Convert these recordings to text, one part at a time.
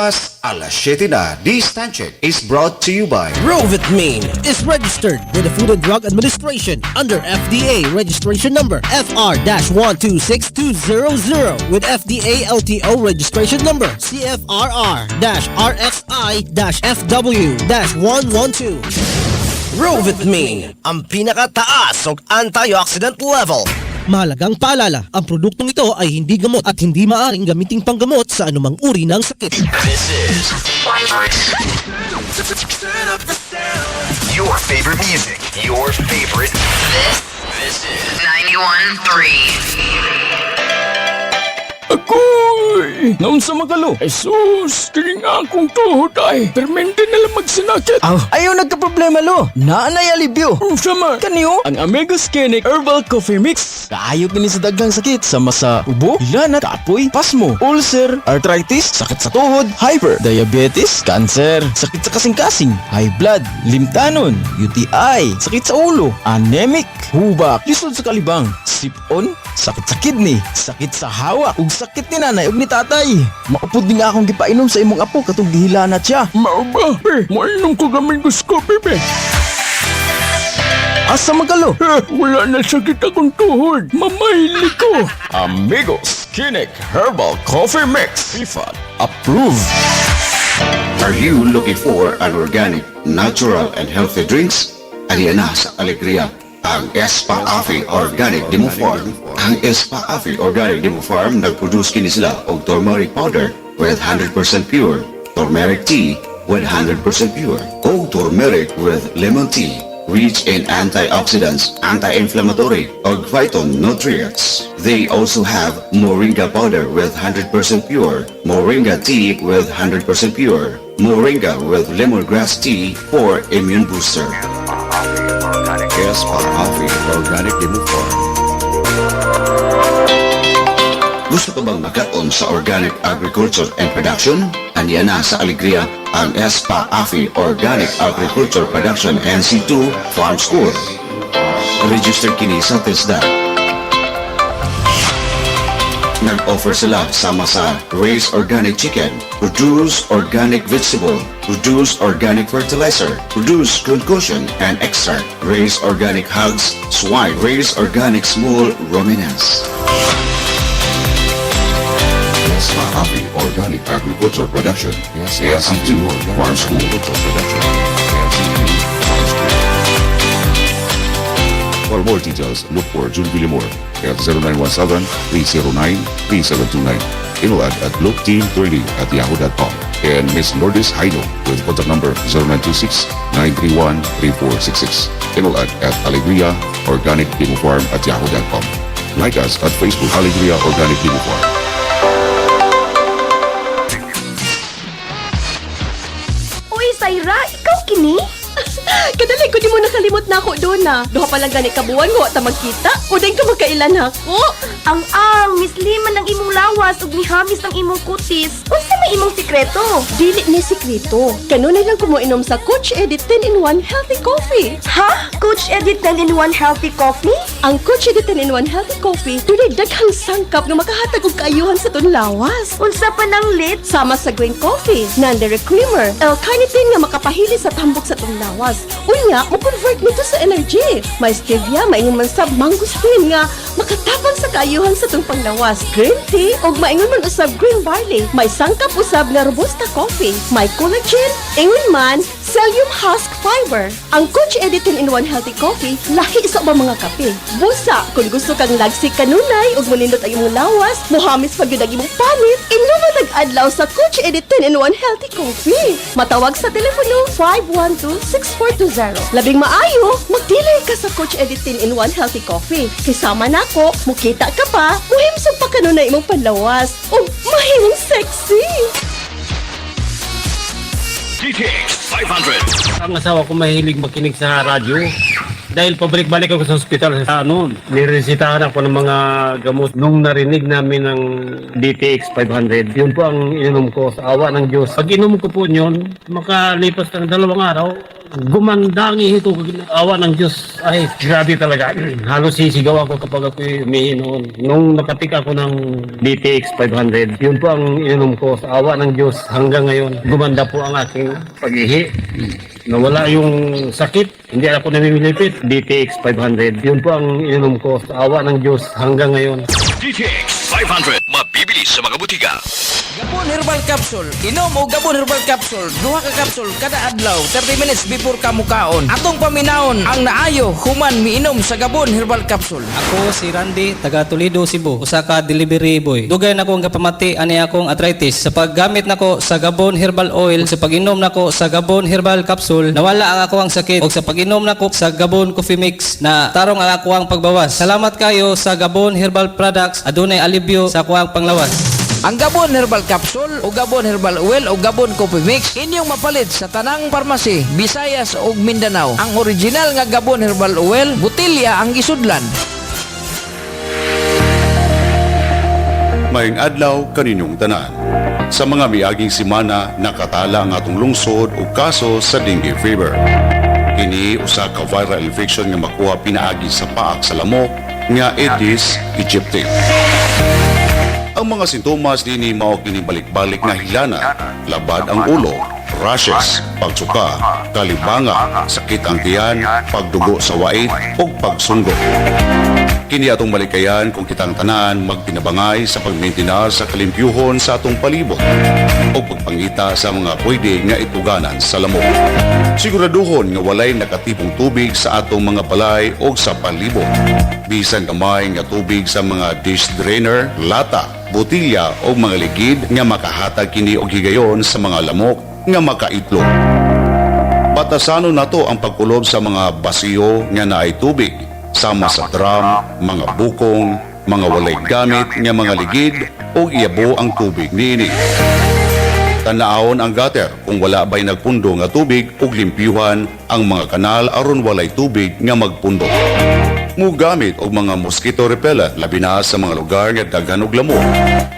Bukas, alas 7 na. This time check is brought to you by Rovitmine is registered with the Food and Drug Administration under FDA registration number FR-126200 with FDA LTO registration number CFRR-RXI-FW-112. Rovitmine, ang pinakataas ng antioxidant level. Mahalagang paalala, ang produktong ito ay hindi gamot at hindi maaaring gamiting panggamot sa anumang uri ng sakit. This is your favorite music, your favorite. This is 91.3. Agoy! Naon sa magalo? Jesus! Kiling akong tuhod ay. Permente na lang magsinakit. Ayaw nagka-problema lo. Naanay alibyo. Sama. Kaniyo? Ang Amigo Skinnic Herbal Coffee Mix. Kaayok ni sa daghang sakit sama sa ubo, ilanat, kapoy, pasmo, ulcer, arthritis, sakit sa tuhod, hyper, diabetes, cancer, sakit sa kasing-kasing, high blood, limtanon, UTI, sakit sa ulo, anemic, hubak, lisod sa kalibang, sipon, sakit sa kidney, sakit sa hawak, ug sakit ni nanay ug ni tatay. Maupod din nga akong gipainom sa imong apo katong gihila na siya. Mao ba? Mainom ko Amigo Coffee Mix. Asa magalo? Wala na sakit akong tuhod. Mamahili ko. Amigo Skinnic Herbal Coffee Mix. FIFA approved. Are you looking for an organic, natural, and healthy drinks? Aliyan na sa Alegria ang Espa Afi Organic Demo Farm. Ang Espa Afi Organic Demo Farm nagproduce kini sila og turmeric powder with 100% pure, turmeric tea with 100% pure, o turmeric with lemon tea, rich in antioxidants, anti-inflammatory, or phytonutrients. They also have moringa powder with 100% pure, moringa tea with 100% pure, moringa with lemongrass tea for immune booster. Espa Afi Organic Demo Farm. Gusto ka bang makaon sa organic agriculture and production? Andiyan na sa Alegria ang Espa Afi Organic Agriculture Production NC2 Farm School. Register kini sa TESDA. Nag-offer sila sama sa Raise Organic Chicken, Produce Organic Vegetable, Produce Organic Fertilizer, Produce Concussion and Extract, Raise Organic Hogs, Swine, Raise Organic Small Ruminants. Espa Afi Organic Agriculture Production, NC2 Farm School. For more details, look for June Villamor at 0917-309-3729. Email at loopteam30@yahoo.com. And Ms. Lourdes Haino with contact number 0926-931-3466. Email at Alegria Organic Demo Farm @yahoo.com. Like us at Facebook Alegria Organic Demo Farm. Uy, Saira, ikaw kini? Kadali ko di mo nakalimot na ako doon na. Duha pa lang gani kabuan mo ta magkita. O din ka magkailan ako. Ang misliman ng imong lawas ug mihamis ang imong kutis. Unsa may imong sikreto? Dili ni sikreto. Kanunay lang ko mo inom sa Coach Edit 10-in-1 Healthy Coffee. Ha? Coach Edit 10-in-1 Healthy Coffee? Ang Coach Edit 10-in-1 Healthy Coffee dunay daghang sangkap nga makahatag og kaayuhan sa ton lawas. Unsa pa nang lit? Sama sa green coffee, non-dairy creamer, L-carnitine nga makapahili sa tambok sa ton lawas. Unya, mo-convert nito sa energy. May stevia, maingon man sa mangosteen nga makatabang sa kaayuhan sa itong panglawas. Green tea, o maingon man usab green barley. May sangkap usab na robusta coffee. May collagen, ingon man, psyllium husk fiber. Ang Coach Edit 10-in-1 Healthy Coffee, lahi sa ubang mga kape. Busa, kung gusto kang lagsik kanunay o manindot ang imong lawas, muhamis pag yun ang imong panit, inuman nag-adlaw sa Coach Edit 10-in-1 Healthy Coffee. Matawag sa telepono 512-6420. Labing maayo, magdilay ka sa Coach Edit 10-in-1 Healthy Coffee. Kisama na ako, mukita ka pa, muhimsog pa kanunay imong panlawas. O mahimong sexy! GTX 500. Ang asawa ko mahilig makinig sa radyo. Dahil pabalik-balik ako sa ospital sa niresitahan ako ng mga gamot. Nung narinig namin ng DTX 500, yun po ang ininom ko sa awa ng Diyos. Pag inom ko po yun, makalipas ng 2 araw, gumanda ang ihi ko. Awa ng Diyos. Ay, grabe talaga. Halos sisigaw ako kapag ako umihi noon. Nung nakatik ako ng DTX 500, yun po ang ininom ko. Sa awa ng Diyos hanggang ngayon, gumanda po ang aking pag-ihi. Nawala yung sakit, hindi ako namimilipit. DTX 500, yun po ang ininom ko. Sa awa ng Diyos hanggang ngayon. DTX 500. Mabibili sa mga butika. Gabon Herbal Capsule. Inom o Gabon Herbal Capsule. Duha ka capsule kada adlaw 30 minutes before ka mukaon. Atong paminaon ang naayo human miinom sa Gabon Herbal Capsule. Ako si Randy, taga Toledo, Cebu. Usa ka delivery boy. Dugay nako nga pamati ani akong arthritis. Sa paggamit nako sa Gabon Herbal Oil, sa pag-inom nako sa Gabon Herbal Capsule, nawala ang ako ang sakit. Og sa pag-inom nako sa Gabon Coffee Mix, na tarong ang ako ang pagbawas. Salamat kayo sa Gabon Herbal Products. Adunay alibyo sa ako ang panglawas. Ang Gabon Herbal Capsule o Gabon Herbal Oil o Gabon Coffee Mix inyong mapalit sa tanang parmasi, Visayas ug Mindanao. Ang original nga Gabon Herbal Oil, butilya ang gisudlan. Maayong adlaw kaninyong tanan. Sa mga miaging simana, nakatala ang atong lungsod o kaso sa dengue fever. Kini usa ka viral infection nga makuha pinaagi sa paak sa lamok nga Aedes aegypti. Ang mga sintomas dinhi mao kini balik-balik nga hilana, labad ang ulo, rashes, pagsuka, kalibanga, sakit ang tiyan, pagdugo sa wait ug pagsunggo. Kini atong malikayan kung kitang tanan magtinabangay sa pagmaintinar sa kalimpyuhon sa atong palibot o pagpangita sa mga pwede nga ituganan sa lamok. Siguraduhon nga walay nakatipong tubig sa atong mga balay o sa palibot. Bisan gamay nga tubig sa mga dish drainer, lata, botilya o mga ligid nga makahatag kini og higayon sa mga lamok nga makaitlog. Batasanon nato ang pagkulob sa mga basiyo nga naay tubig sama sa drum, mga bukong, mga walay gamit nga mga ligid o iyabo ang tubig niini. Tanaon ang gutter kung wala ba'y nagpundo nga tubig ug limpyuhan ang mga kanal aron walay tubig nga magpundo. Mugamit og mga mosquito repellent labi na sa mga lugar nga daghan og lamok.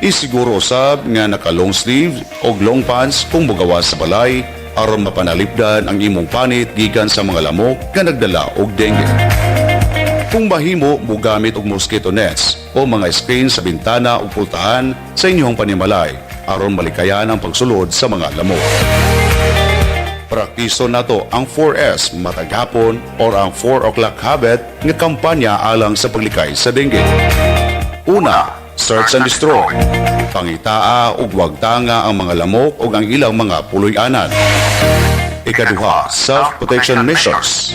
Isiguro usab nga naka long sleeve og long pants kung mogawas sa balay aron mapanalipdan ang imong panit gikan sa mga lamok nga nagdala og dengue. Kung mahimo, mugamit og mosquito nets o mga screen sa bintana o pultahan sa inyong panimalay aron malikayan ang pagsulod sa mga lamok. Praktiso nato ang 4S matag hapon or ang 4 o'clock habit nga kampanya alang sa paglikay sa dengue. Una, search and destroy. Pangitaa ug wag tanga ang mga lamok ug ang ilang mga puloy-anan. Ikaduha, self-protection measures.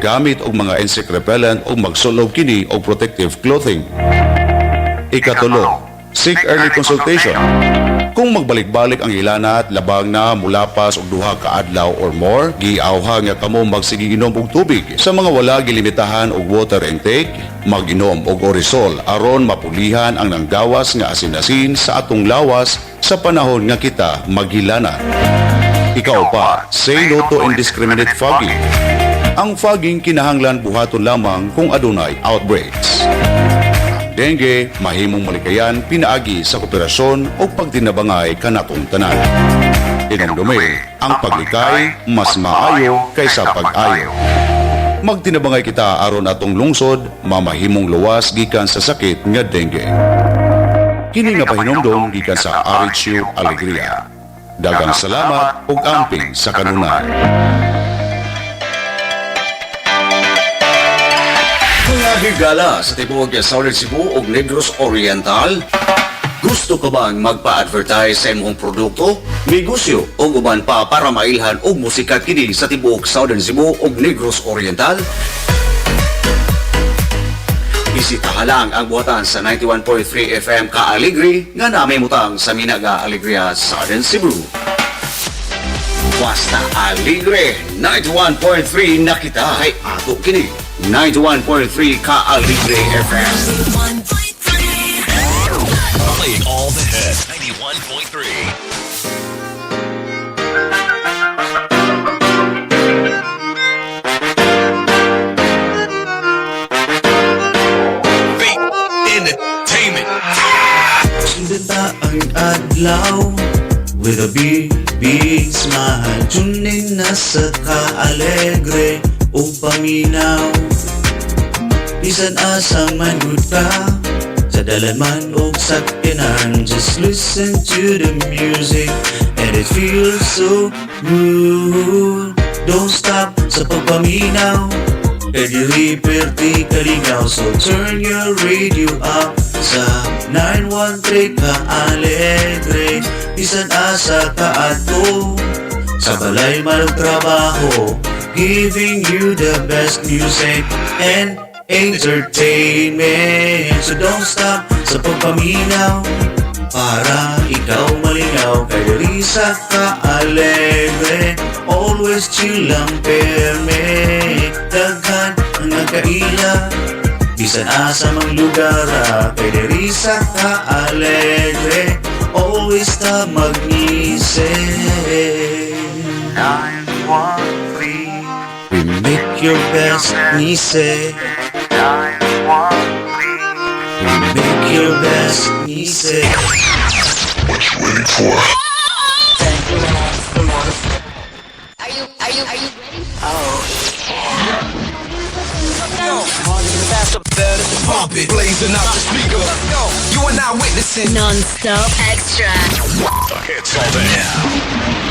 Gamit og mga insect repellent o magsulob kini og protective clothing. Ikatulo, seek early consultation. Kung magbalik-balik ang ilana at labang na mulapas og duha ka adlaw or more, giawha nga kamo magsigiinom og tubig. Sa mga wala gilimitahan og water intake, mag-inom og Orisol aron mapulihan ang nanggawas nga asin-asin sa atong lawas sa panahon nga kita maghilana. Ikaw pa, say no to indiscriminate fogging. Ang fogging kinahanglan buhaton lamang kung adunay outbreaks. Dengue, mahimong malikayan pinaagi sa kooperasyon o pagtinabangay kanatong tanan. Inomdumi, ang paglikay mas maayo kaysa pag-ayo. Magtinabangay kita aron atong lungsod, mamahimong luwas gikan sa sakit nga dengue. Kini nga pahinomdom gikan sa RHU Alegria. Dagang salamat ug amping sa kanunay. Mga higala sa tibuok ng Southern Cebu o Negros Oriental, gusto ka bang magpa-advertise sa imong produkto, negosyo o uban pa para mailhan og musika kini sa tibuok Southern Cebu o Negros Oriental? Bisitaha lang ang buhatan sa 91.3 FM Ka Alegre nga namay mutang sa Minaga Alegria, Southern Cebu. Basta Alegre 91.3 na kita ay ato kini 91.3 Ka Alegre FM. Playing all the hits. 91.3. Sundata ang adlaw with a beer big smile. Tune in na sa ka-alegre o paminaw. Bisan asa man good ka, sa dalan man o sakyanan. Just listen to the music and it feels so good. Don't stop sa pagpaminaw, kay dili perti kalingaw. So turn your radio up sa 913 ka-alegre. Bisan asa ka ato, sa balay man og trabaho, giving you the best music and entertainment. So don't stop sa pagpaminaw, para ikaw malingaw. Kay diri sa ka-alegre, always chill lang perme. Daghan ang nagkaila, bisan asa mang lugar. Kay diri sa ka-alegre, always ta magnise. 913, we make your best nise. 913, we make your best nise. What you waiting for? Are you ready? Pump it, blazing out the speaker. You are now witnessing Non-stop extra. the hits all day.